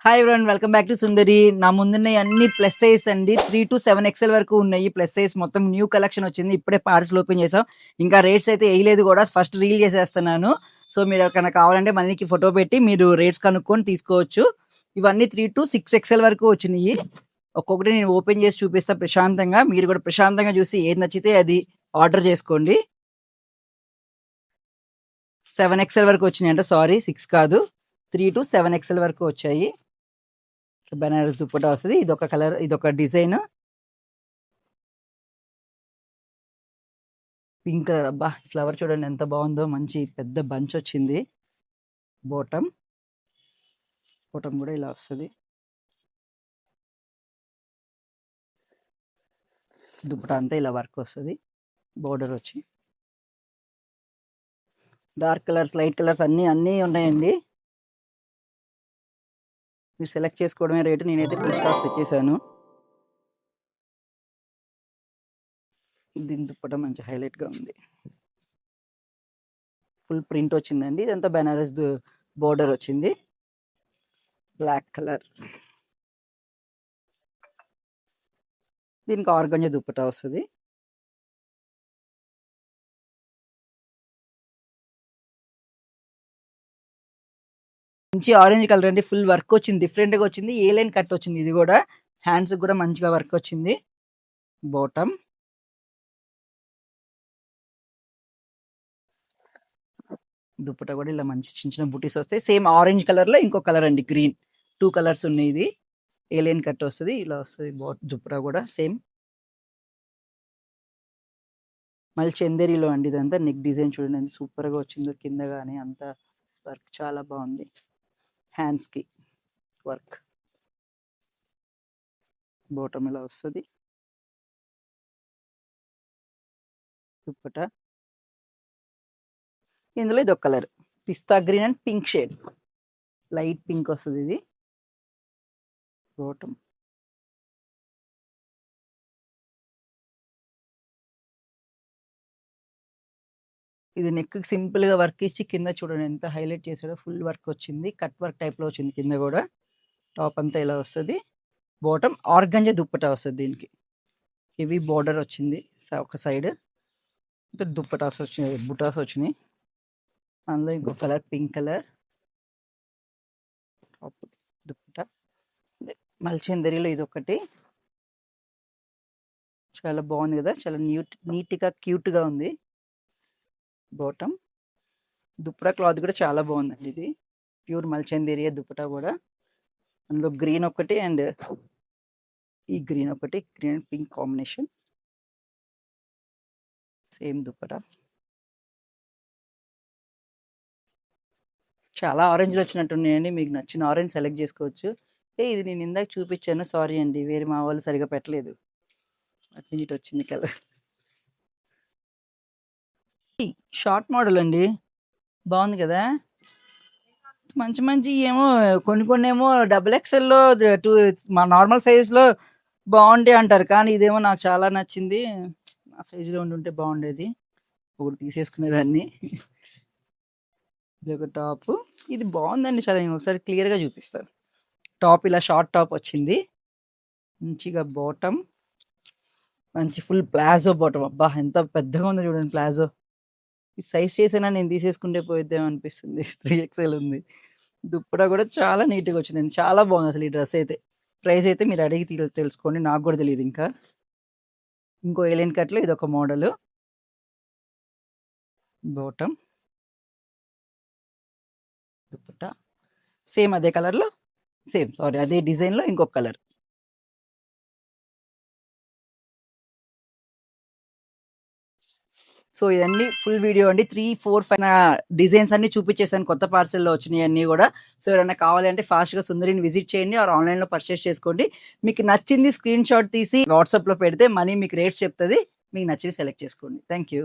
Hi everyone, welcome back to Sundari. నా ముందున్నాయి అన్ని ప్లస్ సైజ్ అండి. 3 to 7 XL వరకు ఉన్నాయి. ప్లస్ సైజ్ మొత్తం న్యూ కలెక్షన్ వచ్చింది. ఇప్పుడే పార్సల్ ఓపెన్ చేసాం. ఇంకా రేట్స్ అయితే వేయలేదు కూడా, ఫస్ట్ రీల్ చేసేస్తున్నాను. సో మీరు ఎవరికైనా కావాలంటే మనకి ఫోటో పెట్టి మీరు రేట్స్ కనుక్కొని తీసుకోవచ్చు. ఇవన్నీ 3 to 6 XL వరకు వచ్చినాయి. ఒక్కొక్కటి నేను ఓపెన్ చేసి చూపిస్తా ప్రశాంతంగా. మీరు కూడా ప్రశాంతంగా చూసి ఏది నచ్చితే అది ఆర్డర్ చేసుకోండి. 7 XL వరకు వచ్చినాయి అంటే, సారీ 6 కాదు, 3 to 7 XL వరకు వచ్చాయి. బనారస్ దుప్పటా వస్తుంది. ఇదొక కలర్, ఇదొక డిజైన్. పింక్ కలర్, అబ్బా ఫ్లవర్ చూడండి ఎంత బాగుందో, మంచి పెద్ద బంచ్ వచ్చింది. బాటమ్ కూడా ఇలా వస్తుంది. దుప్పటా అంతా ఇలా వర్క్ వస్తుంది. బోర్డర్ వచ్చి డార్క్ కలర్స్, లైట్ కలర్స్ అన్నీ ఉన్నాయండి. మీరు సెలెక్ట్ చేసుకోవడమే రేటు. నేనైతే ఫుల్ స్టాక్ తెచ్చేసాను. దీని దుప్పటా మంచి హైలైట్ గా ఉంది. ఫుల్ ప్రింట్ వచ్చిందండి. ఇదంతా బనారస్ బోర్డర్ వచ్చింది. Black colour. దీనికి ఆర్గంజా దుప్పటా వస్తుంది. మంచి ఆరెంజ్ కలర్ అండి. ఫుల్ వర్క్ వచ్చింది, డిఫరెంట్ గా వచ్చింది. ఏ లైన్ కట్ వచ్చింది. ఇది కూడా హ్యాండ్స్ కూడా మంచిగా వర్క్ వచ్చింది. బాటమ్ దుప్పటా కూడా ఇలా మంచి చిన్న చిన్న బుటీస్ వస్తాయి. సేమ్ ఆరెంజ్ కలర్ లో ఇంకో కలర్ అండి, గ్రీన్. 2 కలర్స్ ఉన్నాయి. ఇది ఏలియన్ కట్ వస్తుంది, ఇలా వస్తుంది. దుప్పటా కూడా సేమ్ మళ్ళీ చందేరిలో అండి. ఇదంతా నెక్ డిజైన్ చూడండి ఎంత సూపర్ గా వచ్చిందో. కింద కానీ అంతా వర్క్ చాలా బాగుంది. హ్యాండ్స్ కి వర్క్. బాటమ్ ఇలా వస్తుంది. దుప్పటా ఇందులో ఇది ఒక colour, pista green and pink shade. Light pink వస్తుంది ఇది. బాటమ్ ఇది నెక్ సింపుల్ గా వర్క్ ఇచ్చి కింద చూడండి ఎంత హైలైట్ చేసాడో. ఫుల్ వర్క్ వచ్చింది, కట్ వర్క్ టైప్ లో వచ్చింది కింద కూడా. టాప్ అంతా ఇలా వస్తుంది. బాటమ్ ఆర్గంజా దుప్పటా వస్తుంది. దీనికి హెవీ బార్డర్ వచ్చింది ఒక సైడ్. దుప్పటాస్ వచ్చినాయి, బుటాస్ వచ్చినాయి. అందులో ఇంకో colour pink colour. Top dupatta మల్చందరిలో ఇది ఒకటి. చాలా బాగుంది కదా, చాలా నీట్ గా క్యూట్ గా ఉంది. బాటమ్ దుప్పటా క్లాత్ కూడా చాలా బాగుందండి. ఇది ప్యూర్ మల్చందేరియా దుప్పటా కూడా. అందులో గ్రీన్ ఒకటి అండ్ ఈ గ్రీన్ ఒకటి, green pink combination. Same dupatta. చాలా ఆరెంజ్లు వచ్చినట్టున్నాయండి. మీకు నచ్చిన ఆరెంజ్ సెలెక్ట్ చేసుకోవచ్చు. ఇది నేను ఇందాక చూపించాను, సారీ అండి, వేరే మా వాళ్ళు సరిగా పెట్టలేదు. అటు ఇటు వచ్చింది కలర్. షార్ట్ మోడల్ అండి, బాగుంది కదా. మంచి ఏమో కొన్ని ఏమో XXL మా నార్మల్ సైజులో బాగుంటాయి అంటారు, కానీ ఇదేమో నాకు చాలా నచ్చింది. నా సైజులో ఉండుంటే బాగుండేది, ఒకటి తీసేసుకునేదాన్ని. ఇది ఒక టాప్. ఇది బాగుందండి చాలా. నేను ఒకసారి క్లియర్గా చూపిస్తాను. టాప్ ఇలా షార్ట్ టాప్ వచ్చింది మంచిగా. బాటమ్ మంచి ఫుల్ ప్లాజో బాటమ్. అబ్బా ఎంత పెద్దగా ఉందో చూడండి ప్లాజో. ఈ సైజ్ చేసినా నేను తీసేసుకుంటే పోయిద్దాం అనిపిస్తుంది. 3XL ఉంది. దుప్పటా కూడా చాలా నీట్గా వచ్చిందండి, చాలా బాగుంది అసలు ఈ డ్రెస్ అయితే. ప్రైస్ అయితే మీరు అడిగి తెలుసుకోండి, నాకు కూడా తెలియదు ఇంకా. ఇంకో ఏలియన్ కట్లో ఇది ఒక మోడల్. బాటమ్ దుప్పటా సేమ్ అదే కలర్లో, అదే డిజైన్లో ఇంకొక కలర్. సో ఇదన్నీ ఫుల్ వీడియో అండి. 3, 4, 5 డిజైన్స్ అన్ని చూపించేసాను, కొత్త పార్సెల్లో వచ్చినాయి అన్నీ కూడా. సో ఎవరైనా కావాలంటే ఫాస్ట్గా సుందరిని విజిట్ చేయండి, ఆర్ ఆన్లైన్లో పర్చేస్ చేసుకోండి. మీకు నచ్చింది స్క్రీన్ షాట్ తీసి వాట్సాప్లో పెడితే మనీ మీకు రేట్స్ చెప్తుంది. మీకు నచ్చింది సెలెక్ట్ చేసుకోండి. Thank you.